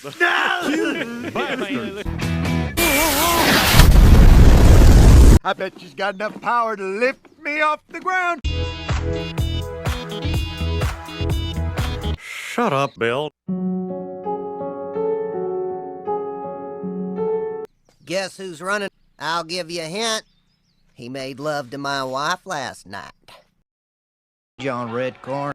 No! I bet she's got enough power to lift me off the ground. Shut up, Bill. Guess who's running? I'll give you a hint. He made love to my wife last night. John Redcorn.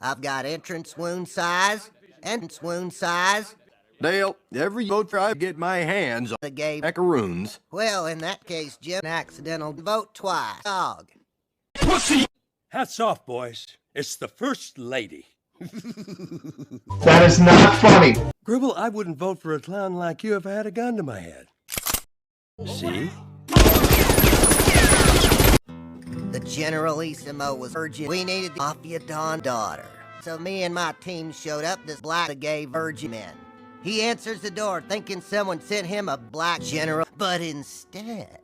I've got entrance wound size and swoon size. Dale, every vote I get my hands on The gay. macaroons. Well, in that case, Jim, accidental vote twice. Dog. Hats off, boys. It's the First Lady. That is not funny. Gribble, I wouldn't vote for a clown like you if I had a gun to my head. See? The Generalissimo was urgent. We needed the Mafia Don daughter. So me and my team showed up, this black gay virgin man. He answers the door thinking someone sent him a black general, but instead...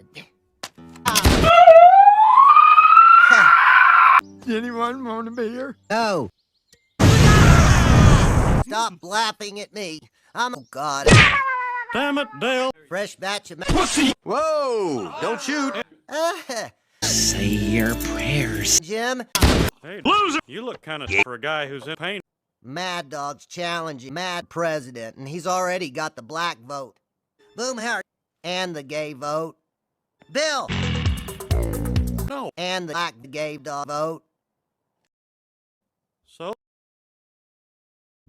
Anyone want to be here? No. Stop laughing at me. Oh God. Damn it, Dale. Fresh batch of... Whoa! Don't shoot! Say your prayers. Jim, Hey, loser! You look kind of for a guy who's in pain. Mad Dog's challenging Mad President, and he's already got the black vote. Boomhauer, and the gay vote. Bill, No. and the black gay dog vote. So?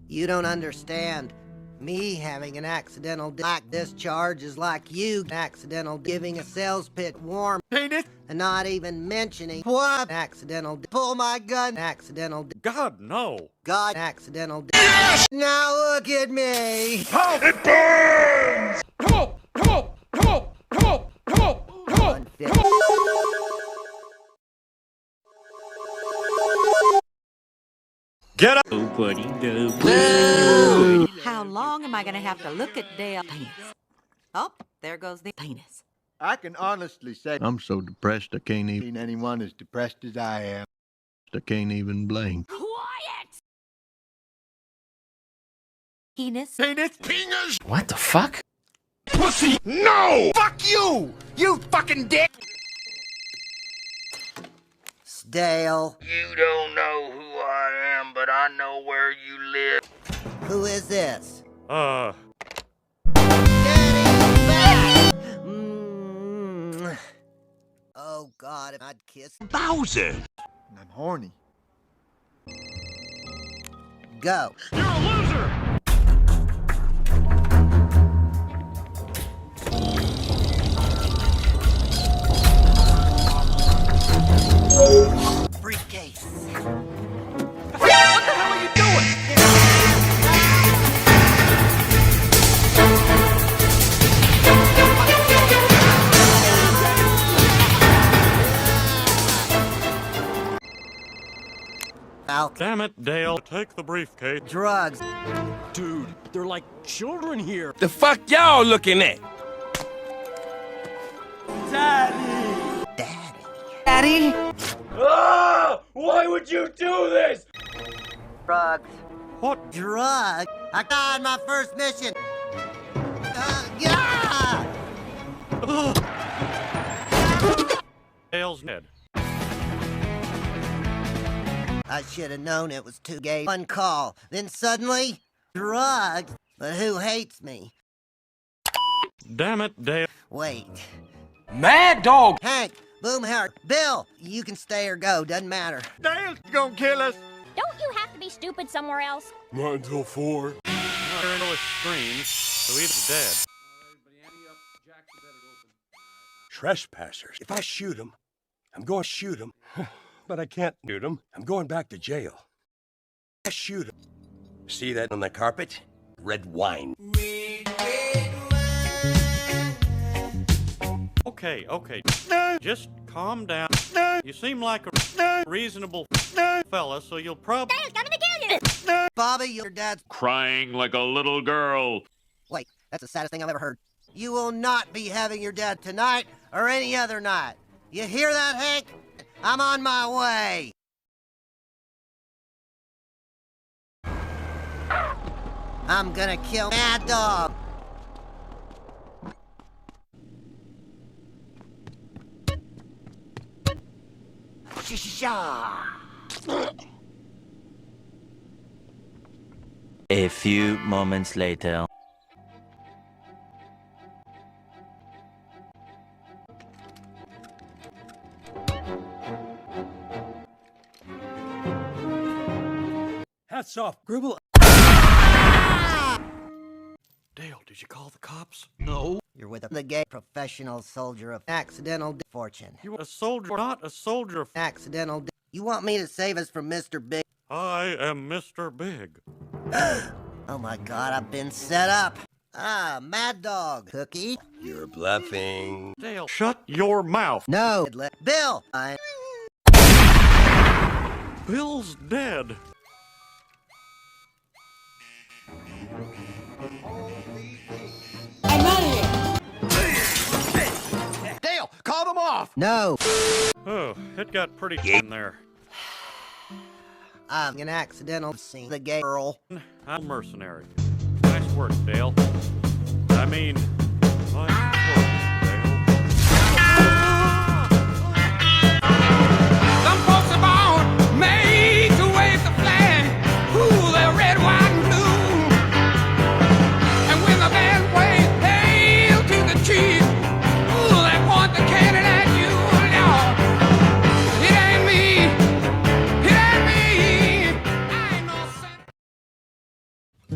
You don't understand. Me having an accidental black discharge is like you accidental giving a sales pitch warm Penis? and not even mentioning what accidental pull my gun accidental God, no. God accidental Now look at me. It burns! Unfit. Get up! How long am I gonna have to look at Dale's penis? Oh, there goes the penis. I can honestly say I'm so depressed I can't even. seen anyone as depressed as I am. I can't even blink. Quiet! Penis? Penis? What the fuck? No! Fuck you! You fucking dick! Dale. You don't know who I am, but I know where you live. Who is this? Uh, Daddy, back! Oh God, if I'd kiss. Bowser! I'm horny. Go. you're a loser! Briefcase. What the hell are you doing? Falcon. Damn it, Dale. Take the briefcase. Drugs. Dude, they're like children here. The fuck y'all looking at? Daddy. Daddy? Ah! Why would you do this? Drugs. What? Drug. I got my first mission. Yeah! Dale's dead. I should have known it was too gay. One call. Then suddenly, drugs. But who hates me? Damn it, Dale. Wait. Mad Dog! Hank, Boomhauer, Bill, you can stay or go. Doesn't matter. Dale's gonna kill us. Don't you have to be stupid somewhere else? Not until 4. Not hearing no screams, so he's dead. Trespassers. If I shoot them, I'm going to shoot them. But I can't shoot them. I'm going back to jail. I shoot them. See that on the carpet? Red wine. Okay, okay. Just calm down. You seem like a reasonable fella, so you'll probably... Dale's coming to kill you! Bobby, your dad's... Crying like a little girl. Wait, that's the saddest thing I've ever heard. You will not be having your dad tonight or any other night. You hear that, Hank? I'm on my way. I'm gonna kill Mad Dog. A few moments later. Hats off, Gribble. Dale, did you call the cops? No. You're with the gay professional soldier of accidental fortune. You a soldier, not a soldier. Accidental. You want me to save us from Mr. Big? I am Mr. Big. Oh my God, I've been set up. Ah, Mad Dog. Cookie? You're bluffing. Dale, shut your mouth. No. Bill! Bill's dead. Dale, call them off! No. Oh, it got pretty in there. I'm an accidental scene. The gay girl. I'm a mercenary. Nice work, Dale. I mean, nice work, Dale. Some folks are born made to wave the flag. Ooh, they're red, white, and blue. And when the band plays hail to the chief, ooh, they point the cannon at you. Lord, it ain't me. It ain't me. I ain't no Santa.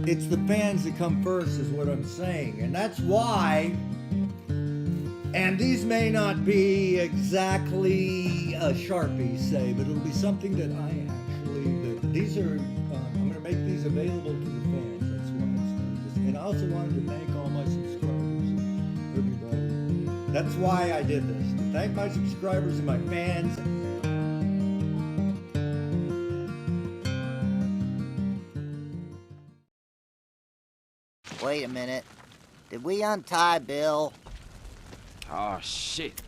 It's the fans that come first is what I'm saying. And that's why, and these may not be exactly a Sharpie say, but it'll be something that these are, I'm going to make these available to the fans. That's why it's and I also wanted to thank all my subscribers, everybody. That's why I did this. To thank my subscribers and my fans. Wait a minute. Did we untie Bill? Oh, shit.